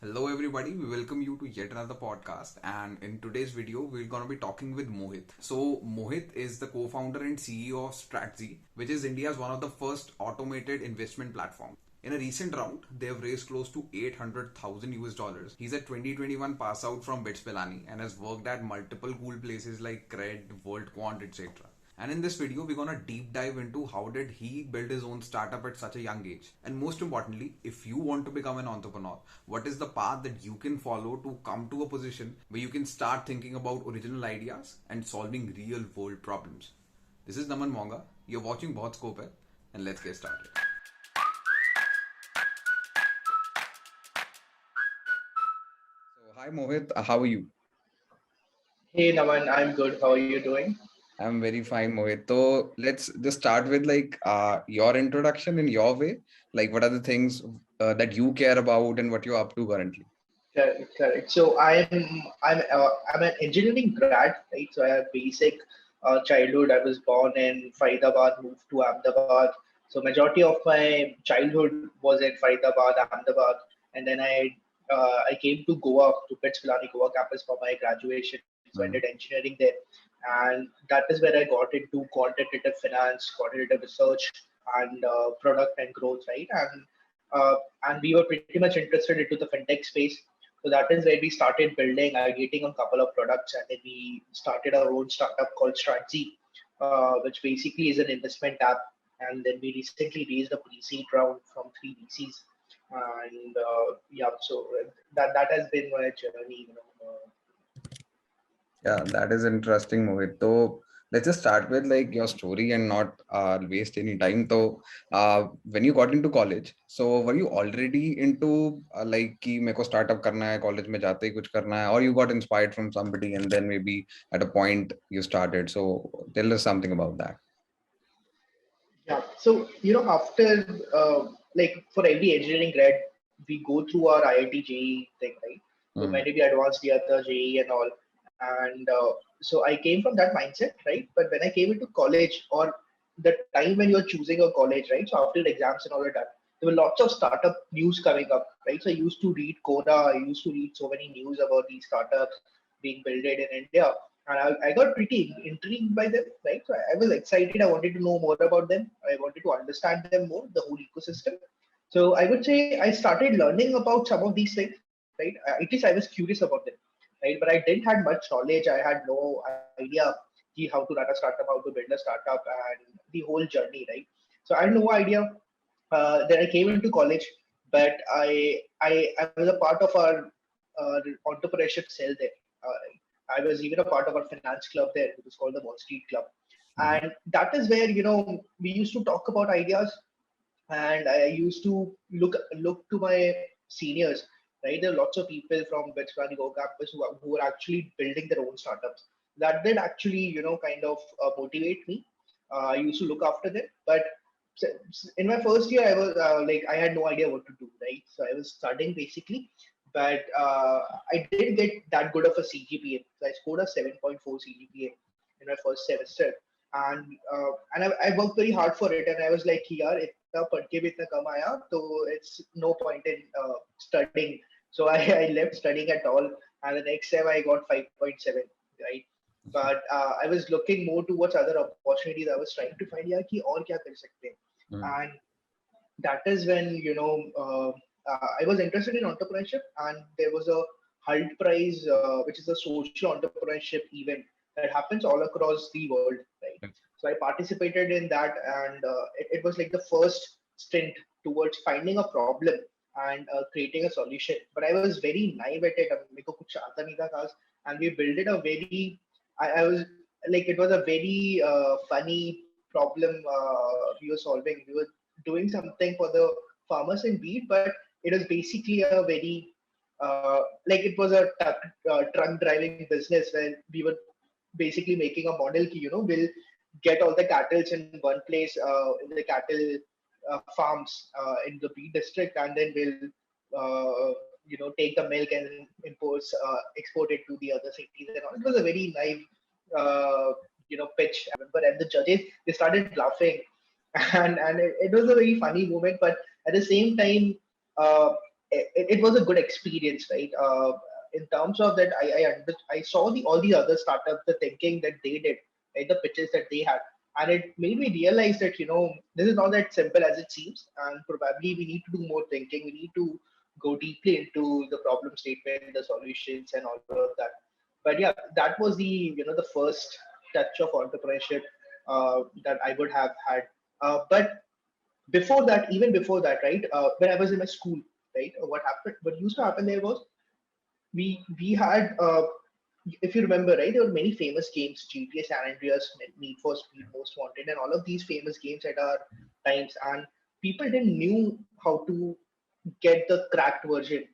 Hello everybody, we welcome you to yet another podcast, and in today's video we're going to be talking with Mohit. So Mohit is the co-founder and CEO of Stratzy, which is India's one of the first automated investment platform. In a recent round, they have raised close to 800,000 US dollars. He's a 2021 pass out from BITS Pilani and has worked at multiple cool places like Cred, World Quant, etc. And in this video, we're gonna deep dive into how did he build his own startup at such a young age. And most importantly, if you want to become an entrepreneur, what is the path that you can follow to come to a position where you can start thinking about original ideas and solving real world problems. This is Naman Monga. You're watching Bahut Scope hai, and let's get started. So hi Mohit, how are you? Hey Naman, I'm good. How are you doing? I'm very fine, Mohit. So let's just start with your introduction in your way. Like, what are the things that you care about and what you're up to currently? Correct. So I'm an engineering grad, right? So I have basic childhood. I was born in Faridabad, moved to Ahmedabad. So majority of my childhood was in Faridabad, Ahmedabad, and then I came to Goa to BITS Pilani Goa campus for my graduation. So I did Mm. engineering there, and that is where I got into quantitative finance, quantitative research, and product and growth, right? And we were pretty much interested into the fintech space. So that is where we started building, aggregating on a couple of products, and then we started our own startup called Stratzy, which basically is an investment app. And then we recently raised a pre-seed round from three VCs, and yeah, so that has been my journey. Yeah, that is interesting, Mohit. So let's just start with like your story and not waste any time. So when you got into college, so were you already into like कि मेरे को startup करना है college में जाते ही कुछ करना है, or you got inspired from somebody and then maybe at a point you started. So tell us something about that. Yeah. So, after like for every engineering grad, we go through our IIT JEE thing, right? So Mm. many we advanced the other JEE and all. And so I came from that mindset, right? But when I came into college or the time when you're choosing a college, right? So after the exams and all of that, there were lots of startup news coming up, right? So I used to read Coda, I used to read so many news about these startups being built in India, and I got pretty intrigued by them, right? So I was excited. I wanted to know more about them. I wanted to understand them more, the whole ecosystem. So I would say I started learning about some of these things, right? At least I was curious about them, right? But I didn't have much knowledge. I had no idea how to run a startup, how to build a startup, and the whole journey, right? So I had no idea. Then I came into college, but I was a part of our entrepreneurship cell there. I was even a part of our finance club there. It was called the Wall Street Club, Mhm. and that is where we used to talk about ideas, and I used to look to my seniors. Right, there are lots of people from Betsvani Go campus who are actually building their own startups. That did actually kind of motivate me. I used to look after them, but in my first year, I was like I had no idea what to do. Right, so I was studying basically, but I didn't get that good of a CGPA. So I scored a 7.4 CGPA in my first semester, and I worked very hard for it. And I was like, यार इतना पढ़ के भी इतना कम आया, तो it's no point in studying. So I left studying at all, and the next time I got 5.7, right? But I was looking more towards other opportunities. I was trying to find यार कि और क्या कर सकते हैं, Mm. and that is when I was interested in entrepreneurship, and there was a Hult Prize, which is a social entrepreneurship event that happens all across the world, right? So I participated in that, and it was like the first stint towards finding a problem and creating a solution. But I was very naive at it. मेरे को कुछ आता नहीं था खास, and we built it a very. I was like it was a very funny problem we were solving. We were doing something for the farmers in wheat, but it was basically a very like it was a truck driving business where we were basically making a model ki, we'll get all the cattle in one place in the cattle farms in the wheat district, and then we'll take the milk and export it to the other cities and all. It was a very naive pitch, I remember, and the judges, they started laughing, and it was a very funny moment. But at the same time, uh, it was a good experience, right? In terms of that, I saw all the other startups, the thinking that they did, right? The pitches that they had, and it made me realize that this is not that simple as it seems, and probably we need to do more thinking. We need to go deeply into the problem statement, the solutions, and all of that. But yeah, that was the first touch of entrepreneurship that I would have had. But before that, even before that, right? When I was in my school, right? What used to happen there was we had if you remember, right, there were many famous games, GTA San Andreas, Need for Speed, Most Wanted, and all of these famous games at our times, and people didn't knew how to get the cracked version,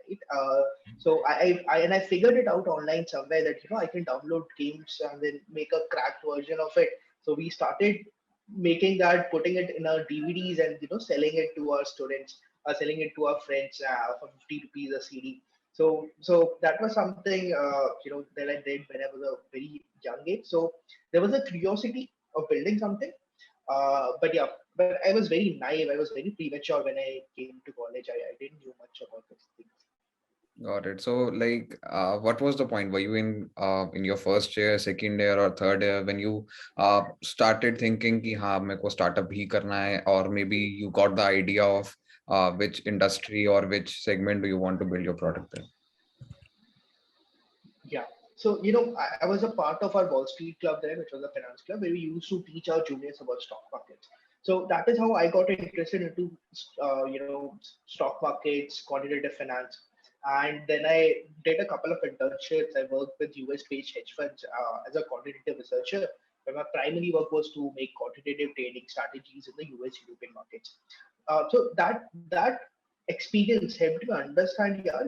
right? So I figured it out online somewhere that I can download games and then make a cracked version of it. So we started making that, putting it in our DVDs and selling it to our students, selling it to our friends for 50 rupees a CD. So that was something that I did when I was a very young age. So there was a curiosity of building something, but yeah, but I was very naive. I was very premature when I came to college. I didn't know much about these things. Got it. So, like, what was the point? Were you in your first year, second year, or third year when you started thinking कि हाँ मेरे को startup ही करना है, or maybe you got the idea of which industry or which segment do you want to build your product in? Yeah. So, I was a part of our Wall Street club there, which was a finance club, where we used to teach our juniors about stock markets. So that is how I got interested into, stock markets, quantitative finance. And then I did a couple of internships. I worked with US-based hedge funds as a quantitative researcher, where my primary work was to make quantitative trading strategies in the US European markets. So that experience helped me understand, yeah,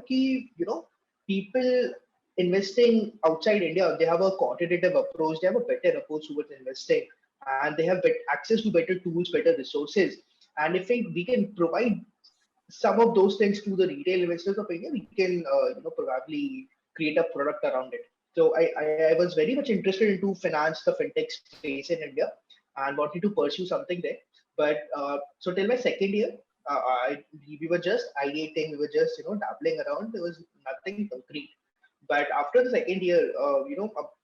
people investing outside India, they have a quantitative approach, they have a better approach towards investing, and they have access to better tools, better resources. And if we can provide some of those things to the retail investors of India, we can probably create a product around it. So I was very much interested into finance, the fintech space in India, and wanted to pursue something there. But so till my second year, we were just ideating, we were just dabbling around. There was nothing concrete. But after the second year, a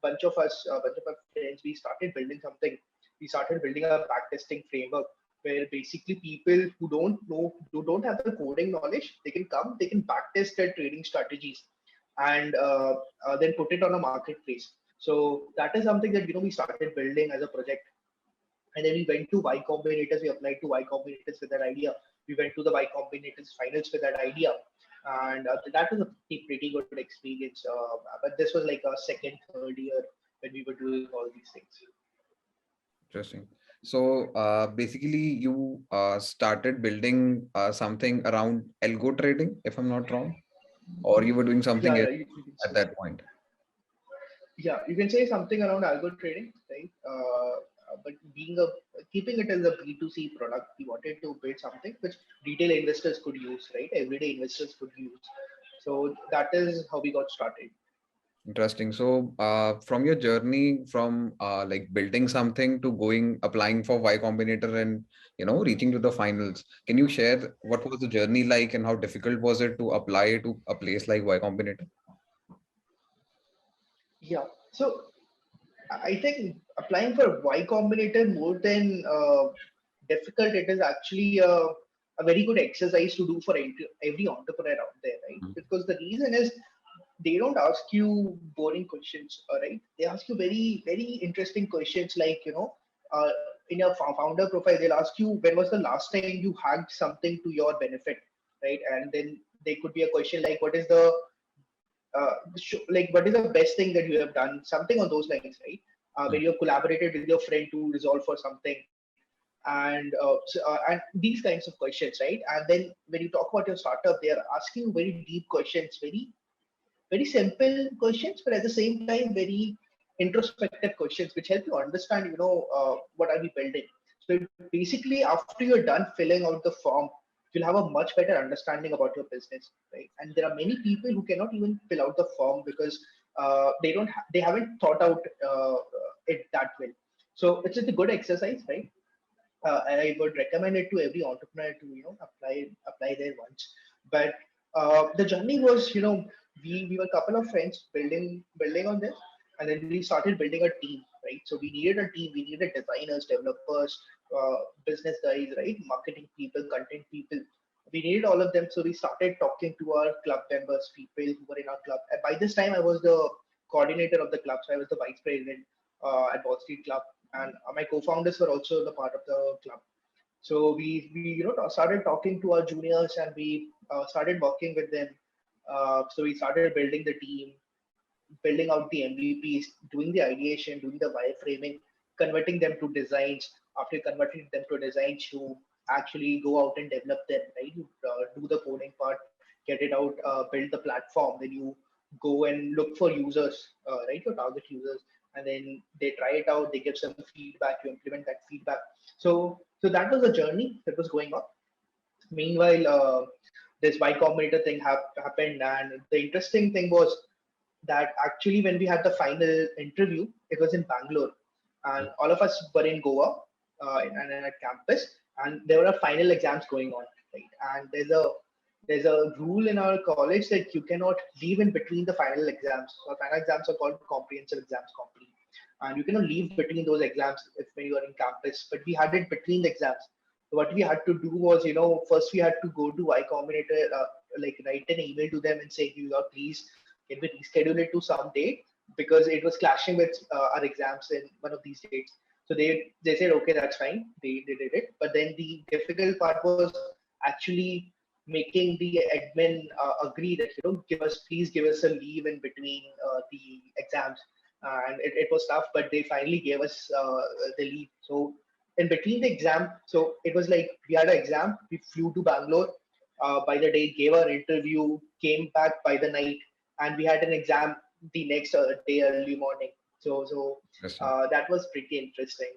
bunch of us, a bunch of our friends, we started building something. We started building a backtesting framework where basically people who don't have the coding knowledge, they can come, they can backtest their trading strategies and then put it on a marketplace. So that is something that we started building as a project. And then we went to Y Combinators. We applied to Y Combinators with that idea. We went to the Y Combinators finals with that idea, and that was a pretty good experience. But this was like a second, third year when we were doing all these things. Interesting. So, basically, you started building something around algo trading, if I'm not wrong, or you were doing something Yeah, else yeah, you can at say. that point. Yeah, you can say something around algo trading, right? But keeping it as a B2C product, we wanted to build something which retail investors could use, right? Everyday investors could use. So that is how we got started. Interesting. So, from your journey from like building something to going applying for Y Combinator and reaching to the finals, can you share what was the journey like and how difficult was it to apply to a place like Y Combinator? Yeah. So I think applying for Y Combinator more than difficult, it is actually a very good exercise to do for every entrepreneur out there, right? Because the reason is they don't ask you boring questions, all right? They ask you very, very interesting questions like, in your founder profile, they'll ask you when was the last time you hacked something to your benefit, right? And then there could be a question like, what is the best thing that you have done? Something on those lines, right? Where you have collaborated with your friend to resolve for something, and these kinds of questions, right? And then when you talk about your startup, they are asking you very deep questions, very very simple questions, but at the same time, very introspective questions, which help you understand, what are we building. So basically, after you're done filling out the form, you'll have a much better understanding about your business, right? And there are many people who cannot even fill out the form because they haven't thought out it that well. So it's just a good exercise, right? I would recommend it to every entrepreneur to apply there once. But The journey was, we were a couple of friends building on this, and then we started building a team, right? So we needed a team, we needed designers, developers, business guys, right? Marketing people, content people. We needed all of them. So we started talking to our club members, people who were in our club. And by this time, I was the coordinator of the club, so I was the vice president at Wall Street Club, and my co-founders were also the part of the club. So we started talking to our juniors, and we started working with them. So we started building the team, building out the MVPs, doing the ideation, doing the wireframing, converting them to designs. After converting them to designs, you actually go out and develop them, right? You do the coding part, get it out, build the platform, then you go and look for users, right? Your target users, and then they try it out, they give some feedback, you implement that feedback. So that was a journey that was going on. Meanwhile, this Y Combinator thing happened, and the interesting thing was that actually when we had the final interview, it was in Bangalore, and all of us were in Goa and at campus, and there were final exams going on, right? And there's a rule in our college that you cannot leave in between the final exams. So final exams are called comprehensive exams complete, and you cannot leave between those exams if when you are in campus. But we had it between the exams. So what we had to do was, first we had to go to Y Combinator, like write an email to them and say, please can we reschedule it to some date, because it was clashing with our exams in one of these dates. So they said okay, that's fine. They did it, but then the difficult part was actually making the admin agree that please give us a leave in between the exams, and it was tough, but they finally gave us the leave. So in between the exam, so it was like we had an exam, we flew to Bangalore by the day, gave our interview, came back by the night, and we had an exam the next day early morning. So that was pretty interesting.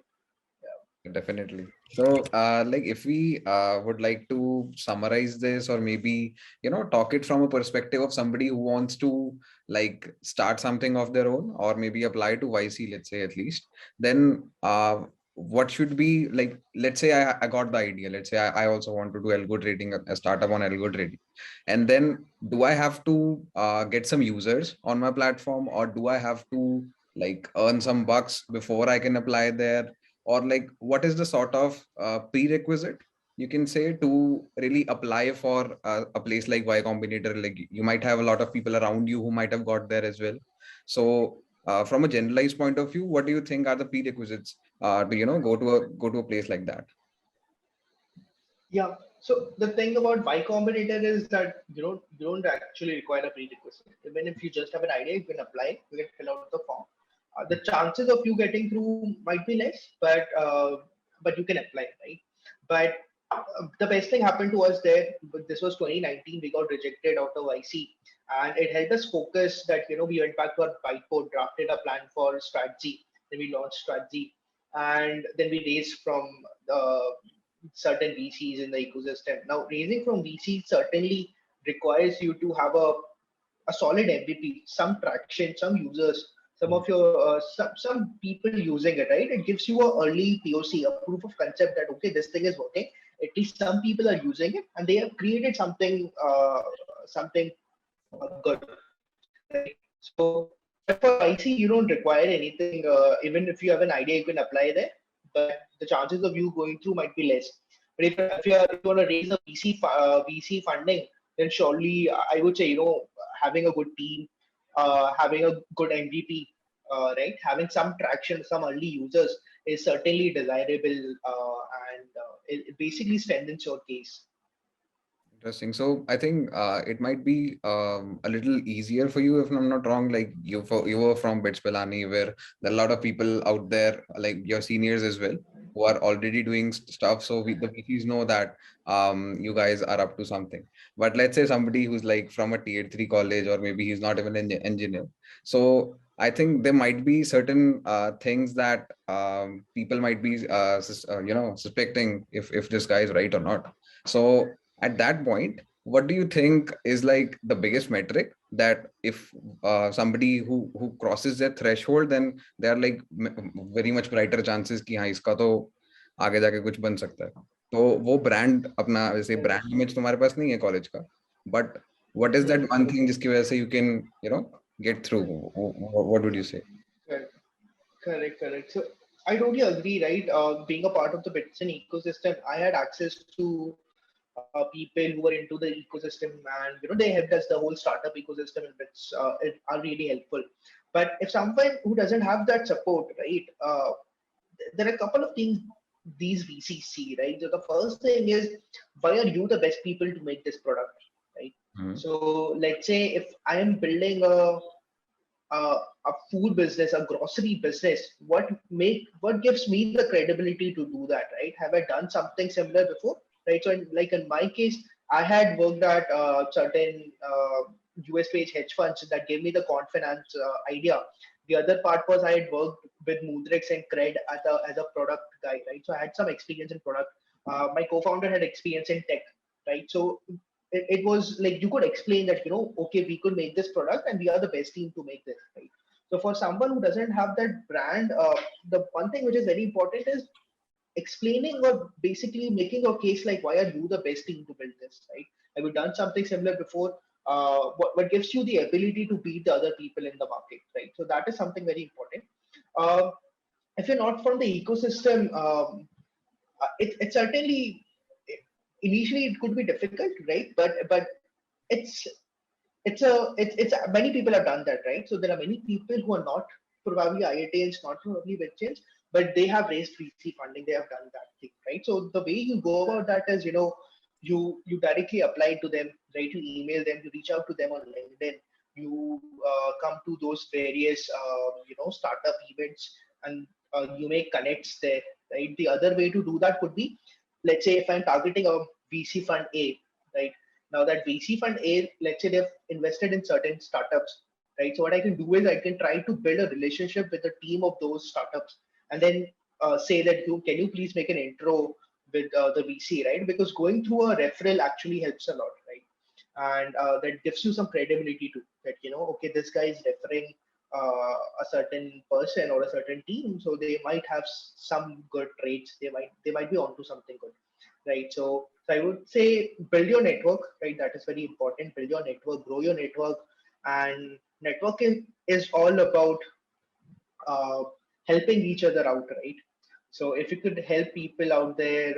Definitely. So, like, if we would like to summarize this, or maybe, talk it from a perspective of somebody who wants to like start something of their own, or maybe apply to YC, let's say at least, then what should be like, let's say I got the idea. Let's say I also want to do algo trading, a startup on algo trading. And then do I have to get some users on my platform, or do I have to like earn some bucks before I can apply there? Or like what is the sort of prerequisite you can say to really apply for a place like Y Combinator? Like you might have a lot of people around you who might have got there as well. So from a generalized point of view, what do you think are the prerequisites to go to a place like that? Yeah. So the thing about Y Combinator is that you don't actually require a prerequisite. Even if you just have an idea, you can apply, you can fill out the form. The chances of you getting through might be less, but you can apply, right? But the best thing happened to us there. But this was 2019. We got rejected out of IC, and it helped us focus. That we went back to our whiteboard, drafted a plan for strategy. Then we launched strategy, and then we raised from the certain VCs in the ecosystem. Now, raising from VCs certainly requires you to have a solid MVP, some traction, some users, some of your some people using it, right? It gives you a early POC, a proof of concept that okay, this thing is working. At least some people are using it, and they have created something good, right? So, but for IC, you don't require anything. Even if you have an idea, you can apply there, but the chances of you going through might be less. But if you want to raise a VC funding, then surely I would say having a good team, having a good MVP, right? Having some traction, some early users is certainly desirable, and it basically strengthens your case. Interesting. So I think it might be a little easier for you if I'm not wrong. Like you were from Bits Pilani, where there are a lot of people out there, like your seniors as well, who are already doing stuff. So the VCs know that you guys are up to something. But let's say somebody who's like from a tier three college, or maybe he's not even an engineer. So I think there might be certain things that people might be suspecting if this guy is right or not. So at that point, what do you think is like the biggest metric that if somebody who crosses their threshold, then they are like very much brighter chances कि हाँ इसका तो आगे जाके कुछ बन सकता है. तो वो ब्रांड अपना, वैसे ब्रांड इमेज तुम्हारे पास नहीं है कॉलेज का, but what is that Hmm. one thing जिसकी वजह से you can, get through? What would you say? Correct, correct. So I totally agree, right? Being a part of the Bitcoin ecosystem, I had access to people who were into the ecosystem, and they helped us. The whole startup ecosystem in which it are really helpful. But if someone who doesn't have that support, right? There are a couple of things these VCs see, right? So the first thing is, why are you the best people to make this product, right? Hmm. So let's say if I am building a food business, a grocery business, what gives me the credibility to do that, right? Have I done something similar before, right? So like in my case, I had worked at certain US based hedge funds that gave me the confidence idea. The other part was I had worked with Mudrix and Cred as a product guy, right? So I had some experience in product. My co-founder had experience in tech, right? So it was like you could explain that, okay, we could make this product and we are the best team to make this, right? So for someone who doesn't have that brand, the one thing which is very important is explaining or basically making a case like why are you the best team to build this, right? Have you done something similar before? What gives you the ability to beat the other people in the market, right? So that is something very important. Um, if you're not from the ecosystem, it certainly initially it could be difficult, right? But it's it's many people have done that, right? So there are many people who are not probably IITs, not probably Bitchains, but they have raised VC funding. They have done that thing, right? So the way you go about that is, you directly apply to them, right? You email them, you reach out to them on LinkedIn, you come to those various startup events, and you make connects there, right? The other way to do that could be, let's say if I'm targeting a VC fund A, right? Now that VC fund A, let's say they've invested in certain startups, right? So what I can do is I can try to build a relationship with the team of those startups, and then say that can you please make an intro with the VC, right? Because going through a referral actually helps a lot, right? And that gives you some credibility too. That okay, this guy is referring a certain person or a certain team, so they might have some good traits. They might be onto something good, right? So I would say build your network, right? That is very important. Build your network, grow your network, and networking is all about uh, helping each other out, right? So if you could help people out there,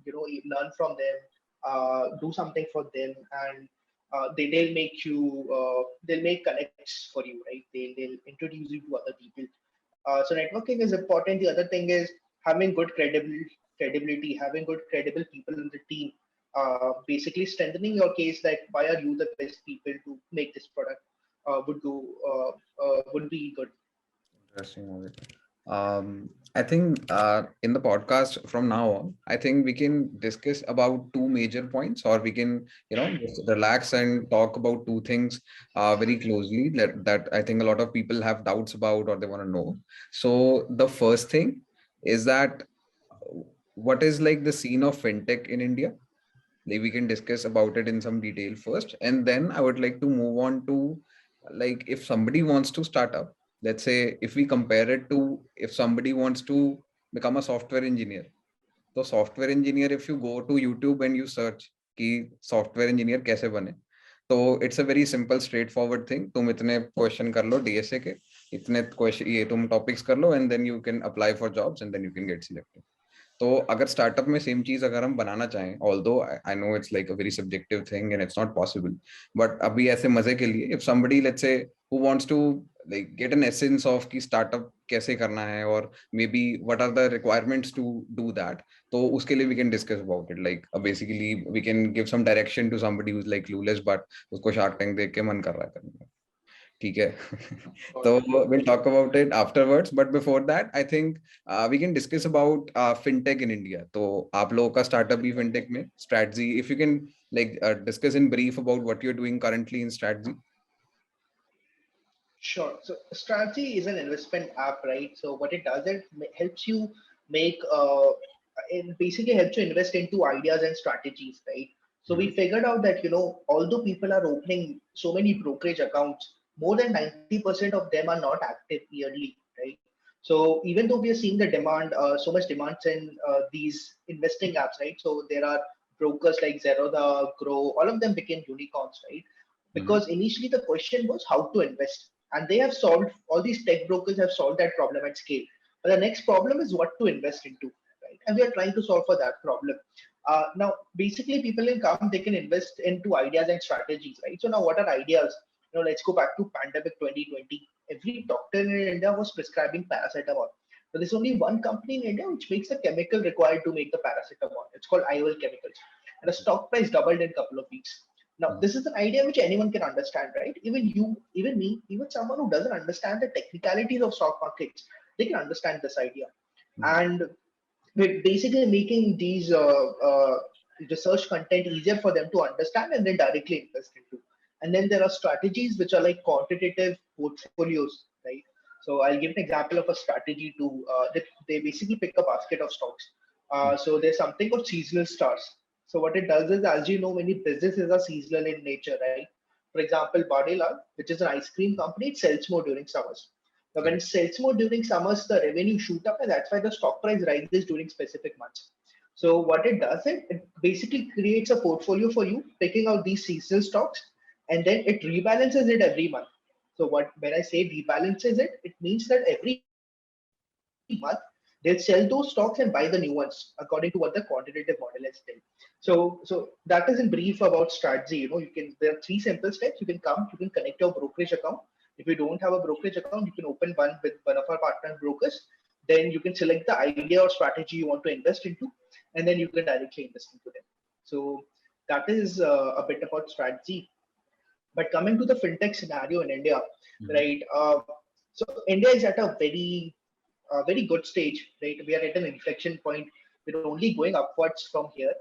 learn from them, do something for them, and they'll make connects for you, right? They'll introduce you to other people. So networking is important. The other thing is having good credibility, having good credible people in the team. Basically strengthening your case that why are you the best people to make this product would be good. Interesting, Mohit. I think in the podcast from now on, I think we can discuss about two major points, or we can, just relax and talk about two things very closely that I think a lot of people have doubts about or they want to know. So the first thing is that what is like the scene of fintech in India? Like we can discuss about it in some detail first, and then I would like to move on to, like, if somebody wants to start up, let's say if we compare it to if somebody wants to become a software engineer. So software engineer, if you go to YouTube and you search कि software engineer कैसे बने, तो it's a very simple straightforward thing. तुम इतने question कर लो DSA के, इतने question ये तुम टॉपिक्स कर लो, and then you can apply for jobs and then you can get selected. तो अगर स्टार्टअप में सेम चीज अगर हम बनाना चाहें, although I know it's like a very subjective thing and it's not possible, but अभी ऐसे मजे के लिए if somebody let's say who wants to like get an essence of ki startup कैसे करना है और maybe what are the requirements to do that, तो उसके लिए we can discuss about it, like basically we can give some direction to somebody who's like clueless but उसको Shark Tank देख के मन कर रहा है करने का. ठीक है. तो we'll talk about it afterwards, but before that I think we can discuss about fintech in India. तो आप लोगों का startup भी fintech में Stratzy, if you can like discuss in brief about what you're doing currently in Stratzy. Sure. So Stratzy is an investment app, right? So what it does, it helps you make, it basically helps you invest into ideas and strategies, right? So we figured out that, although people are opening so many brokerage accounts, more than 90% of them are not active yearly, right? So even though we are seeing the demand, so much demands in these investing apps, right? So there are brokers like Zerodha, Grow, all of them became unicorns, right? Mm-hmm. Because initially the question was how to invest, and they have solved, all these tech brokers have solved that problem at scale. But the next problem is what to invest into, right? And we are trying to solve for that problem. Now, basically, people can come, they can invest into ideas and strategies, right? So now, what are ideas? Let's go back to pandemic 2020. Every doctor in India was prescribing paracetamol. So there's only one company in India which makes the chemical required to make the paracetamol. It's called IOL Chemicals, and the stock price doubled in a couple of weeks. Now, this is an idea which anyone can understand, right? Even you, even me, even someone who doesn't understand the technicalities of stock markets, they can understand this idea. Mm-hmm. And we're basically making these research content easier for them to understand and then directly invest into. And then there are strategies which are like quantitative portfolios, right? So I'll give an example of a strategy to they basically pick a basket of stocks. So there's something called seasonal stars. So what it does is, as you know, many businesses are seasonal in nature, right? For example, Badilal, which is an ice cream company, it sells more during summers. Now, when it Correct. sells more during summers, the revenue shoot up, and that's why the stock price rises during specific months. So what it does, it basically creates a portfolio for you, picking out these seasonal stocks, and then it rebalances it every month. So what when I say rebalances it, it means that every month they'll sell those stocks and buy the new ones according to what the quantitative model has said. So that is in brief about strategy. You can there are three simple steps. You can come, you can connect your brokerage account. If you don't have a brokerage account, you can open one with one of our partner brokers. Then you can select the idea or strategy you want to invest into, and then you can directly invest into them. So that is a bit about strategy. But coming to the fintech scenario in India, Mm-hmm. right? So India is at a very good stage, right? We are at an inflection point. We're only going upwards from here.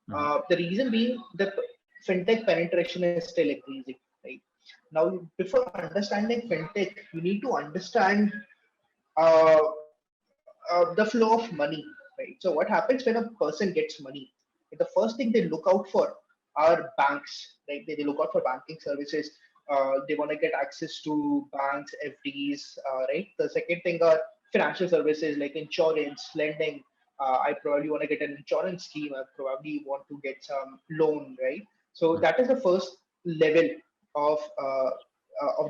Mm-hmm. The reason being that fintech penetration is still increasing, right? Now, before understanding fintech, you need to understand uh, the flow of money, right? So what happens when a person gets money? The first thing they look out for are banks, right? They look out for banking services. They want to get access to banks, FDs, right? The second thing are financial services like insurance, lending. I probably want to get an insurance scheme. I probably want to get some loan, right? So that is the first level of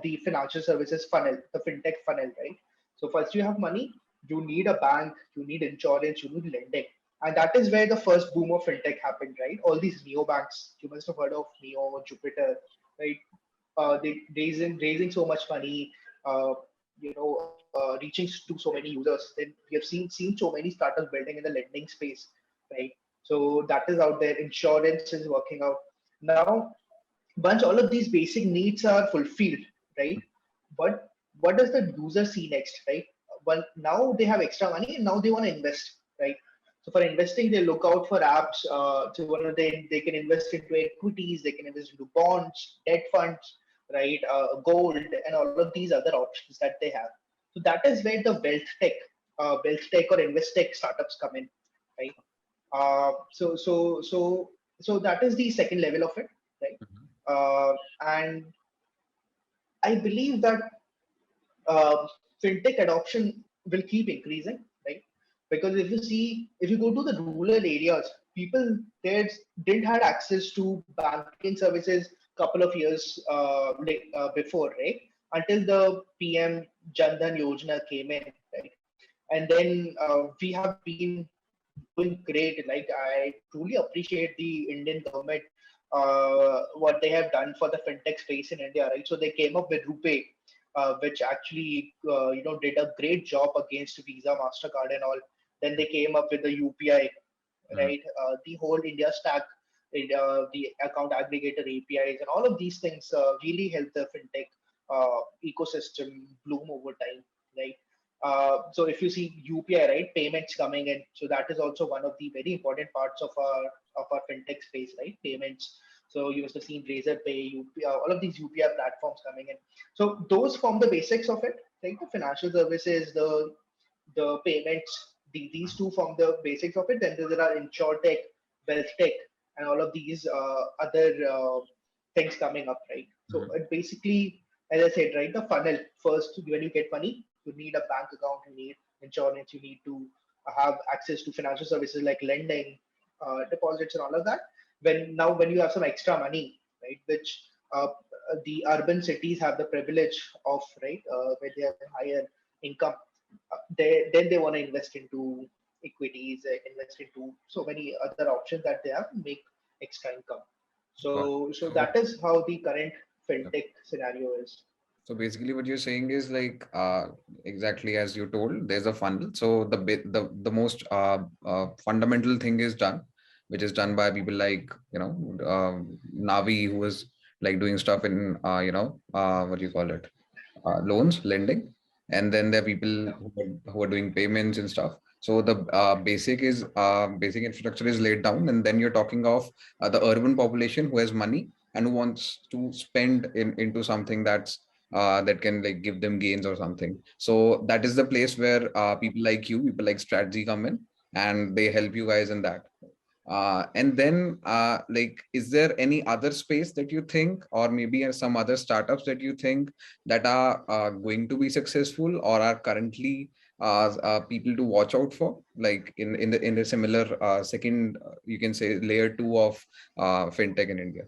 the financial services funnel, the fintech funnel, right? So first you have money, you need a bank, you need insurance, you need lending. And that is where the first boom of fintech happened, right? All these neo banks, you must have heard of Neo, Jupiter, right? They raising so much money, reaching to so many users. Then we have seen so many startups building in the lending space, right? So that is out there. Insurance is working out now. Once all of these basic needs are fulfilled, right? But what does the user see next, right? Well, now they have extra money and now they want to invest, right? So for investing, they look out for apps. They can invest into equities, they can invest into bonds, debt funds, right? Gold, and all of these other options that they have. So that is where the wealth tech or invest tech startups come in, right? So that is the second level of it, right? And I believe that fintech adoption will keep increasing, right? Because if you go to the rural areas, people there didn't had access to banking services couple of years before, right? Until the PM Jan Dhan Yojana came in, right? And then we have been doing great. Like I truly appreciate the Indian government, what they have done for the fintech space in India, right? So they came up with RuPay, which actually did a great job against Visa, Mastercard, and all. Then they came up with the UPI, Mm-hmm. right? The whole India stack, the account aggregator APIs, and all of these things really help the fintech ecosystem bloom over time, right? So if you see UPI, right, payments coming in, so that is also one of the very important parts of our fintech space, right? Payments. So you must have seen Razor Pay, UPI, all of these UPI platforms coming in. So those form the basics of it, like the financial services, the payments, these two form the basics of it. Then there are insurtech, wealth tech, and all of these other things coming up, right? So Mm-hmm. it basically, as I said, right, the funnel first, when you get money, you need a bank account, you need insurance, you need to have access to financial services like lending, deposits, and all of that. when you have some extra money, right, which the urban cities have the privilege of, right, where they have higher income, then they want to invest into equities, invest into so many other options that they have to make extra income. Got it. So So, that is how the current fintech scenario is. so basically, what you're saying is like exactly as you told. There's a funnel. So the most fundamental thing is done, which is done by people like Navi, who is like doing stuff in what do you call it, loans, lending, and then there are people Yeah, who are doing payments and stuff. So the basic infrastructure is laid down, and then you're talking of the urban population who has money and who wants to spend into something that can like give them gains or something. So that is the place where people like you, people like Strategy come in, and they help you guys in that. And then, like, is there any other space that you think, or maybe some other startups that you think that are going to be successful or are currently people to watch out for, like in the similar second, you can say layer two of fintech in India?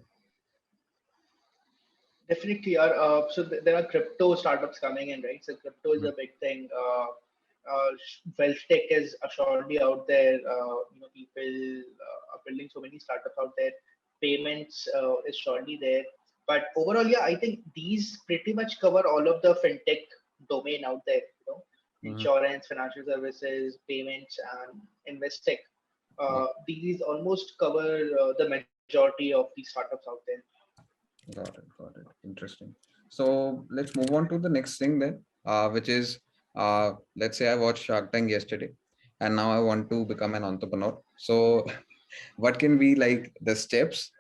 definitely are. So there are crypto startups coming in, right? So crypto is Mm. a big thing. Wealth tech is surely out there. People are building so many startups out there. Payments is surely there. But overall, yeah, I think these pretty much cover all of the fintech domain out there. Mhm. Insurance, financial services, payments, and investech. These almost cover the majority of these startups out there. Got it. Got it. Interesting. So let's move on to the next thing then, which is let's say I watched Shark Tank yesterday, and now I want to become an entrepreneur. So what can be like the steps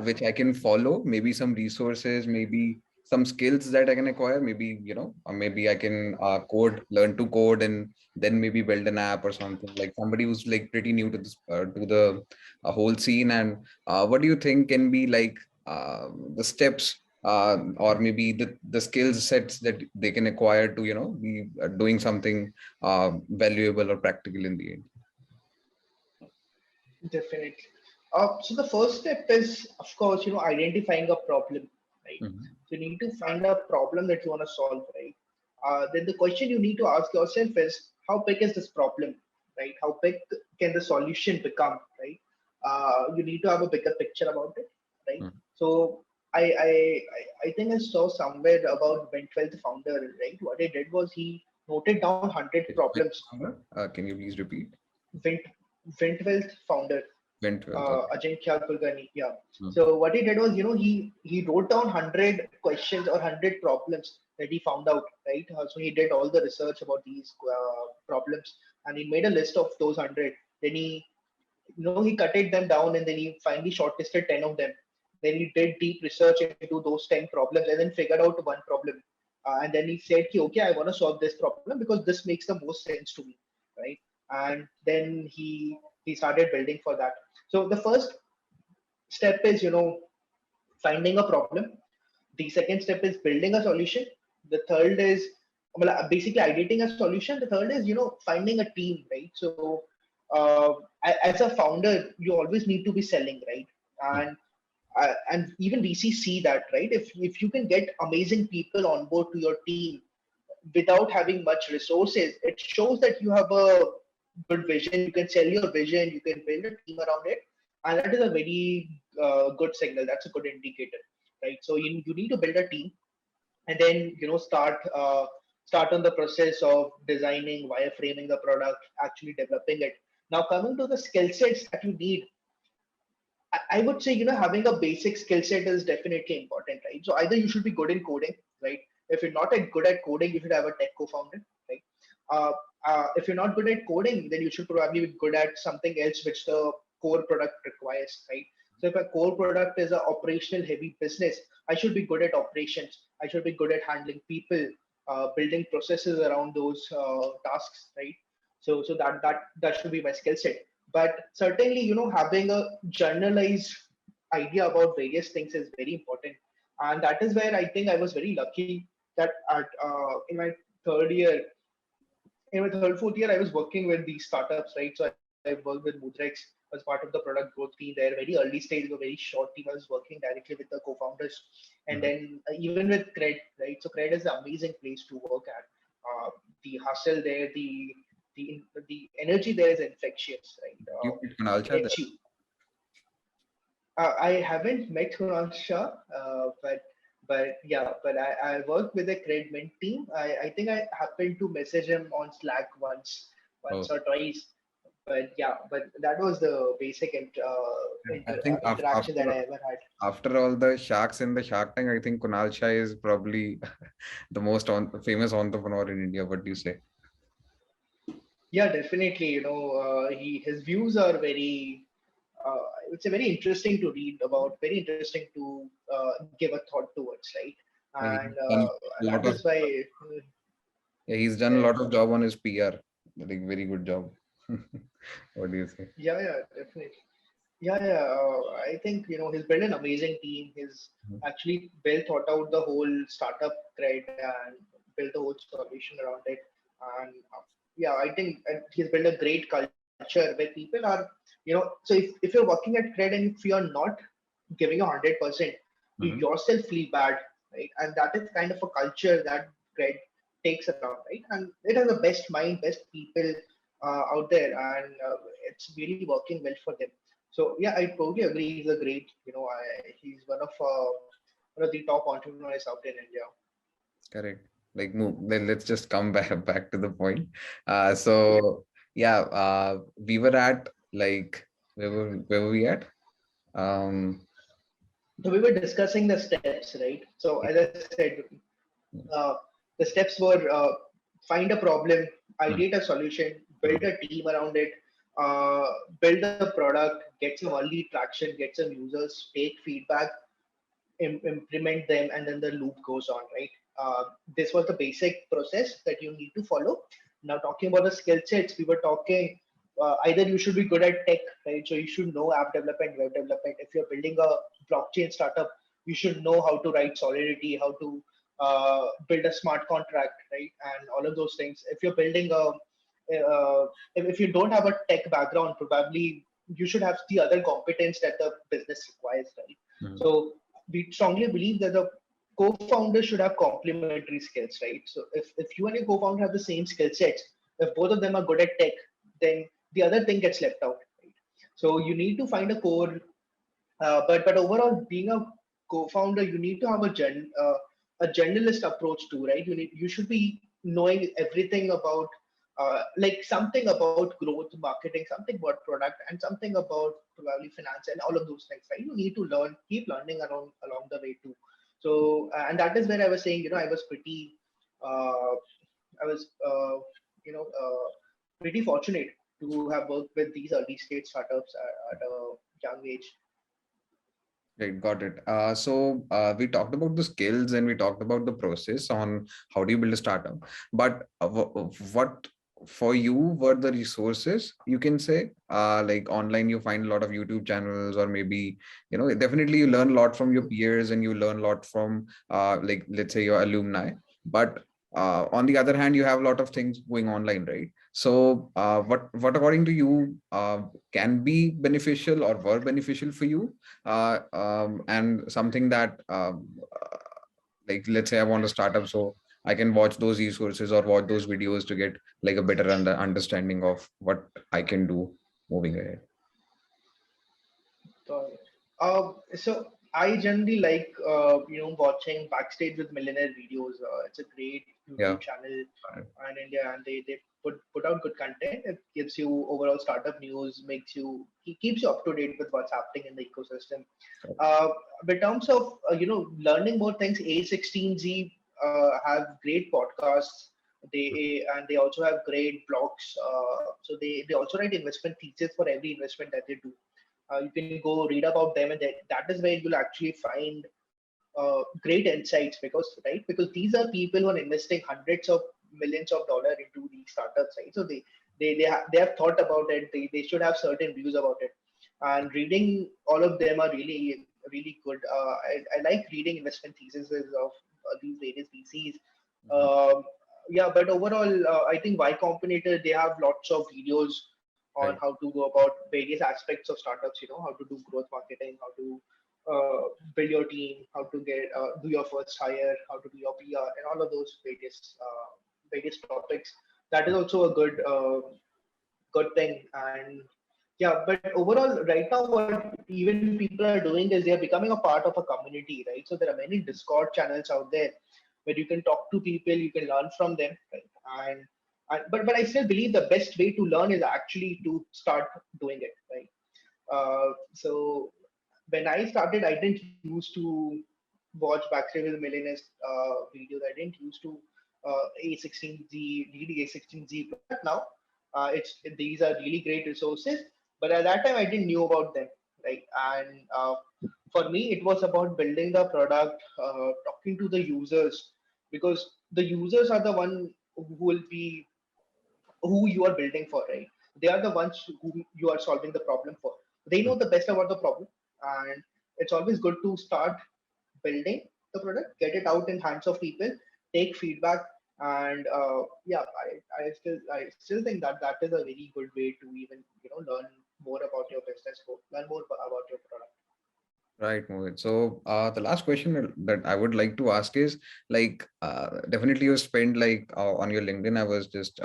which I can follow? Maybe some resources, maybe some skills that I can acquire. Maybe or maybe I can learn to code, and then maybe build an app or something. Like somebody who's like pretty new to this to the whole scene. And what do you think can be like the steps? Or maybe the skill sets that they can acquire to be doing something valuable or practical in the end. Definitely. So the first step is, of course, identifying a problem, right? Mhm. So you need to find a problem that you want to solve, right? Then the question you need to ask yourself is, how big is this problem, right? How big can the solution become, right? You need to have a bigger picture about it, right? Mhm. So I think I saw somewhere about Wentwealth founder, right? What he did was he noted down 100 Which problems. number? Can you please repeat? Went Wentwealth founder, Went 12. Okay. Ajinkya Kulkarni. Yeah. Mm. So what he did was, he wrote down 100 questions or 100 problems that he found out, right? So he did all the research about these problems, and he made a list of those 100. Then he cutted them down, and then he finally shortlisted 10 of them. Then he did deep research into those 10 problems, and then figured out one problem. And then he said, okay, I want to solve this problem because this makes the most sense to me, right? And then he started building for that. So the first step is, finding a problem. The second step is building a solution. The third is, well, basically ideating a solution. The third is, finding a team, right? So as a founder, you always need to be selling, right? Mm. And even VC see that, right? If you can get amazing people on board to your team without having much resources, it shows that you have a good vision. You can sell your vision. You can build a team around it, and that is a very good signal. That's a good indicator, right? So you need to build a team, and then start on the process of designing, wireframing the product, actually developing it. Now, coming to the skill sets that you need, I would say, having a basic skill set is definitely important, right? So either you should be good in coding, right? If you're not good at coding, you should have a tech co-founder, right? Uh, if you're not good at coding, then you should probably be good at something else which the core product requires, right? So if a core product is an operational heavy business, I should be good at operations. I should be good at handling people, building processes around those tasks, right? So that should be my skill set. But certainly, having a generalized idea about various things is very important, and that is where I think I was very lucky that in my third year, in my third fourth year, I was working with these startups, right? So I worked with Mudrex. was part of the product growth team there. Very early stage, a very short team. I was working directly with the co-founders, and Mhm. then even with Cred, right? So Cred is an amazing place to work at. The hustle there, the energy there is infectious, right? You put Kunal It Shah hits there. you. I haven't met Kunal Shah, but I work with a Cred Mint team. I think I happened to message him on Slack once Oh, or twice. But yeah, but that was the basic I think interaction that I ever had. after all the sharks in the Shark Tank, I think Kunal Shah is probably the most famous entrepreneur in India. What do you say? Yeah, definitely. His views are very, it's a very interesting to read about, very interesting to give a thought towards, right? Yeah, And he's done a that lot of is why, yeah, he's done a yeah, lot of job on his PR. Like very good job. What do you say? yeah, definitely. Yeah. I think he's built an amazing team. He's Mhm. actually well thought out the whole startup cred and built the whole solution around it. And yeah, I think he's built a great culture where people are, so if you're working at cred and if you're not giving 100%, you Mhm. yourself feel bad, right? And that is kind of a culture that cred takes around, right? And it has the best mind, best people out there, and it's really working well for them. So yeah, I totally agree. He's a great, he's one of the top entrepreneurs out in India. Correct. Like move. Let's just come back to the point. So yeah, we were at like where were we at? Um, So we were discussing the steps, right? So as I said, uh, the steps were find a problem, ideate a solution, build Mhm. a team around it, uh, build a product, get some early traction, get some users, take feedback, implement them, and then the loop goes on, right? This was the basic process that you need to follow. Now, talking about the skill sets, we were talking either you should be good at tech, right? So you should know app development, web development. If you're building a blockchain startup, you should know how to write Solidity, how to build a smart contract, right? And all of those things. If you're building if you don't have a tech background, probably you should have the other competence that the business requires, right? Mhm. So we strongly believe that the co-founder should have complementary skills, right? So if you and your co-founder have the same skill sets, if both of them are good at tech, then the other thing gets left out, right? So you need to find a core, but overall, being a co-founder, you need to have a generalist approach too, right? You should be knowing everything about like something about growth, marketing, something about product, and something about probably finance and all of those things, right? You need to keep learning along the way too. So and that is where I was saying, I was pretty, uh, I was pretty fortunate to have worked with these early stage startups at a young age. Right, got it. So we talked about the skills and we talked about the process on how do you build a startup. But what for you were the resources you can say? Like online, you find a lot of YouTube channels, or maybe definitely you learn a lot from your peers and you learn a lot from like let's say your alumni. But on the other hand, you have a lot of things going online, right? So what according to you can be beneficial or were beneficial for you? And something that like let's say I want a startup, so I can watch those resources or watch those videos to get like a better understanding of what I can do moving ahead. Got it. So I generally like watching backstage with millionaire videos. It's a great Yeah. YouTube channel in India, and they put out good content. It gives you overall startup news, keeps you up to date with what's happening in the ecosystem. Uh, but in terms of learning more things, A16Z have great podcasts. They also have great blogs. So they also write investment thesis for every investment that they do. You can go read about them, and that is where you'll actually find great insights, because these are people who are investing hundreds of millions of dollars into these startups, right? So they have thought about it. They should have certain views about it, and reading all of them are really good. I like reading investment theses of these various VCs. Mhm. Um, yeah, but overall, I think Y Combinator, they have lots of videos on how to go about various aspects of startups, how to do growth marketing, how to build your team, how to get do your first hire, how to do your PR, and all of those various topics. That is also a good thing. And yeah, but overall, right now, what even people are doing is they are becoming a part of a community, right? So there are many Discord channels out there where you can talk to people, you can learn from them, right? But I still believe the best way to learn is actually to start doing it, right? So when I started, I didn't used to watch Backstreet with Millionaires videos. I didn't used to read A16Z, but now these are really great resources. But at that time, I didn't knew about them, right? And for me, it was about building the product, talking to the users, because the users are the one who will be who you are building for, right? They are the ones who you are solving the problem for. They know the best about the problem, and it's always good to start building the product, get it out in hands of people, take feedback, and yeah, I still think that that is a very good way to even learn more about your business, learn more about your product. Right, Mohit. So, the last question that I would like to ask is like, definitely you spend like on your LinkedIn. I was just,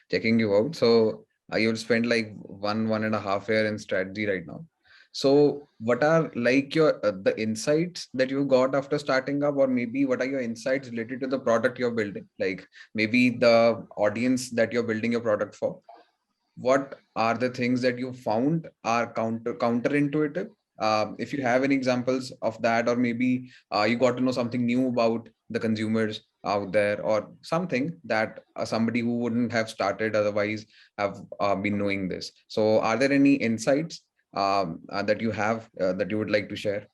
checking you out. So, you'll spend like 1.5 year in strategy right now. So, what are like your the insights that you got after starting up, or maybe what are your insights related to the product you're building? Like maybe the audience that you're building your product for, what are the things that you found are counterintuitive, if you have any examples of that, or maybe you got to know something new about the consumers out there, or something that somebody who wouldn't have started otherwise have been knowing this. So are there any insights that you have that you would like to share?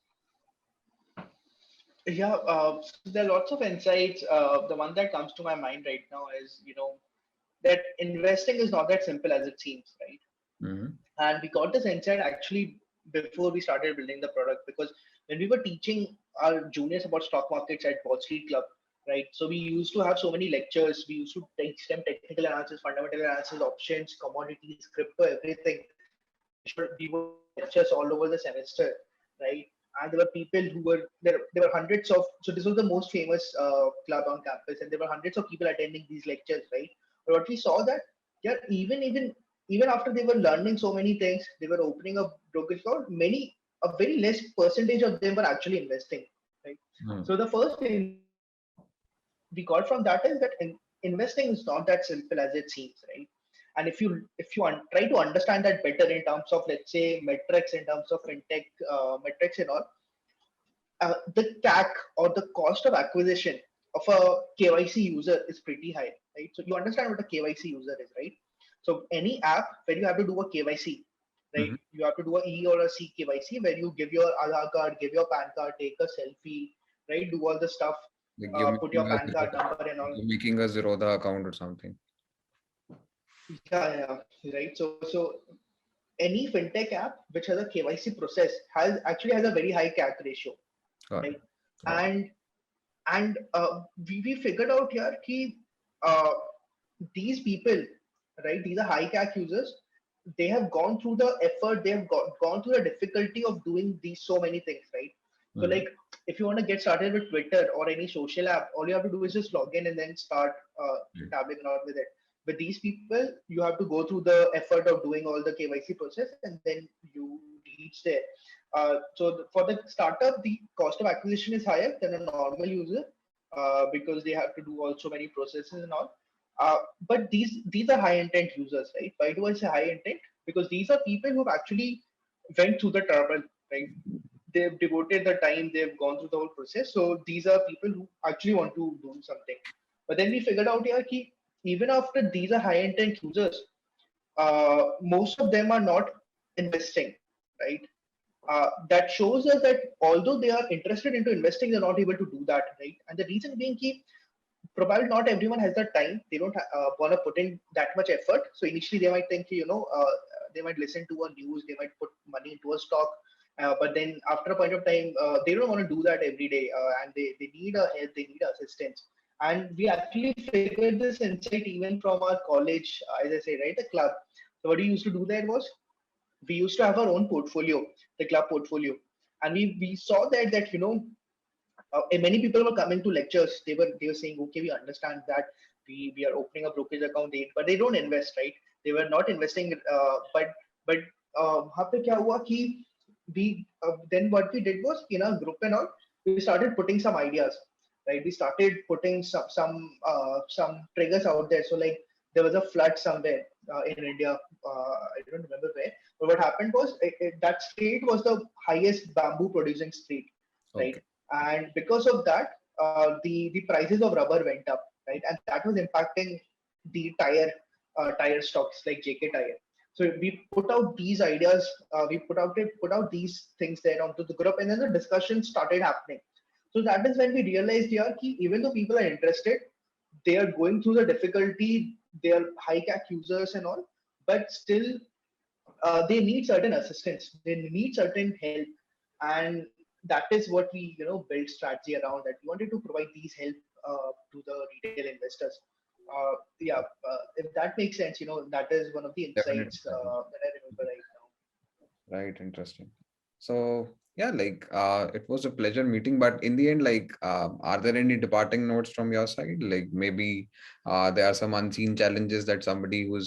Yeah, so there are lots of insights. The one that comes to my mind right now is, that investing is not that simple as it seems, right? Mm-hmm. And we got this insight actually before we started building the product, because when we were teaching our juniors about stock markets at Wall Street Club, right? So we used to have so many lectures. We used to teach them technical analysis, fundamental analysis, options, commodities, crypto, everything. We were doing lectures all over the semester, right? And there were people who were there. There were hundreds of. So this was the most famous club on campus, and there were hundreds of people attending these lectures, right? But what we saw that, yeah, even after they were learning so many things, they were opening up brokerage account. A very less percentage of them were actually investing, right? So the first insight we got from that is that investing is not that simple as it seems, right? And if you try to understand that better in terms of, let's say, metrics, in terms of fintech metrics and all, the CAC, or the cost of acquisition of a KYC user, is pretty high, right? So you understand what a KYC user is, right? So any app where you have to do a KYC, right? Mm-hmm. You have to do a E or a C KYC, where you give your Aadhaar card, give your PAN card, take a selfie, right? Do all the stuff, Like you're put your making a PAN card number and all. you're making a Zerodha account or something. Yeah, right. So any fintech app which has a KYC process has a very high CAC ratio, Got it. right? Got it. And we figured out here ki, uh, these people, right? These are high CAC users. They have gone through the effort. They have gone through the difficulty of doing these so many things, right? So Mm-hmm. like, if you want to get started with Twitter or any social app, all you have to do is just log in and then start dabbling around with it. But these people, you have to go through the effort of doing all the KYC process, and then you reach there. For the startup, the cost of acquisition is higher than a normal user, because they have to do also many processes and all. But these are high intent users, right? Why do I say high intent? Because these are people who have actually went through the trouble, right? They've devoted the time, they've gone through the whole process. So these are people who actually want to do something. But then we figured out here ki, even after these are high intent users, most of them are not investing, right? That shows us that although they are interested into investing, they're not able to do that, right? And the reason being ki, probably not everyone has the time. They don't want to put in that much effort. So initially they might think, they might listen to a news, they might put money into a stock. But then after a point of time, they don't want to do that every day, and they need a help, they need assistance. And we actually figured this insight even from our college, as I say, right, the club. So what we used to do there was we used to have our own portfolio, the club portfolio, and we saw that and many people were coming to lectures. They were saying, okay, we understand that we are opening a brokerage account, but they don't invest, right? They were not investing, but वहाँ पे क्या हुआ कि we then what we did was in our group and all, we started putting some ideas, right? We started putting some triggers out there. So like there was a flood somewhere in India. I don't remember where, but what happened was that state was the highest bamboo producing state, right? Okay. And because of that, the prices of rubber went up, right? And that was impacting the tire stocks like JK Tire. So we put out these ideas, we put out these things there onto the group, and then the discussion started happening. So that is when we realized, yeah, ki even though people are interested, they are going through the difficulty, they are high CAC users and all, but still they need certain assistance, they need certain help, and that is what we built strategy around. That we wanted to provide these help to the retail investors. Yeah, if that makes sense, that is one of the Definitely. insights that I remember right now. Right, interesting. So yeah, like it was a pleasure meeting, but in the end, like are there any departing notes from your side? Like maybe there are some unseen challenges that somebody who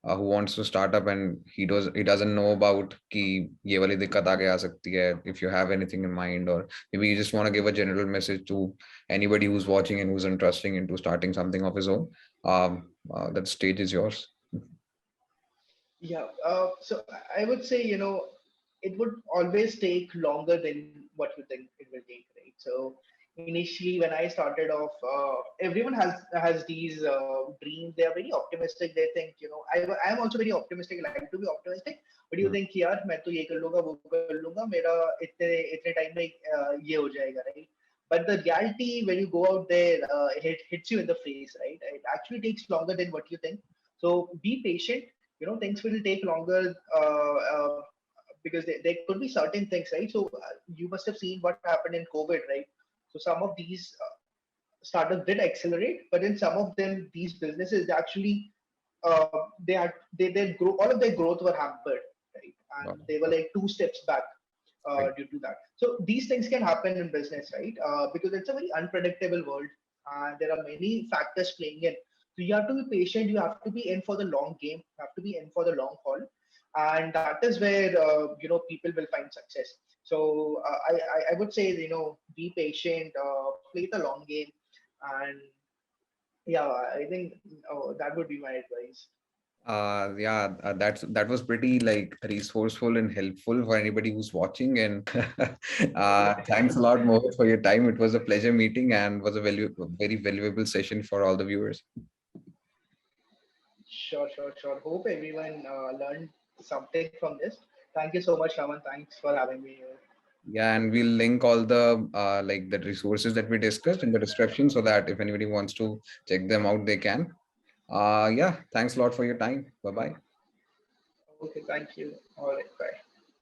wants to start up and he doesn't know about कि ये वाली दिक्कत आगे आ सकती है. If you have anything in mind, or maybe you just want to give a general message to anybody who's watching and who's interested into starting something of his own, that stage is yours. Yeah. So I would say, it would always take longer than what you think it will take, right? So initially, when I started off, everyone has these dreams. They are very optimistic. They think, I am also very optimistic. I like to be optimistic. But you Hmm. think, यार मैं तो ये कर लूँगा, वो कर लूँगा, मेरा इतने इतने टाइम में ये हो जाएगा, right? But the reality, when you go out there, it hits you in the face, right? It actually takes longer than what you think. So be patient. Things will take longer because there could be certain things, right? So you must have seen what happened in COVID, right? So some of these startups did accelerate, but then some of them, these businesses actually uh, they grow, all of their growth were hampered, right? And Wow. they were like two steps back Right. due to that. So these things can happen in business, right? Because it's a very unpredictable world, and there are many factors playing in. So you have to be patient. You have to be in for the long game. You have to be in for the long haul, and that is where people will find success. So I would say, be patient, play the long game, and yeah, I think that would be my advice. Yeah, that was pretty like resourceful and helpful for anybody who's watching. And thanks a lot, Mohit, for your time. It was a pleasure meeting and was a very valuable session for all the viewers. Sure, sure, sure. Hope everyone learned something from this. Thank you so much, Raman. Thanks for having me here. Yeah, and we'll link all the like the resources that we discussed in the description so that if anybody wants to check them out, they can. Yeah, thanks a lot for your time. Bye bye. Okay, thank you. All right, bye.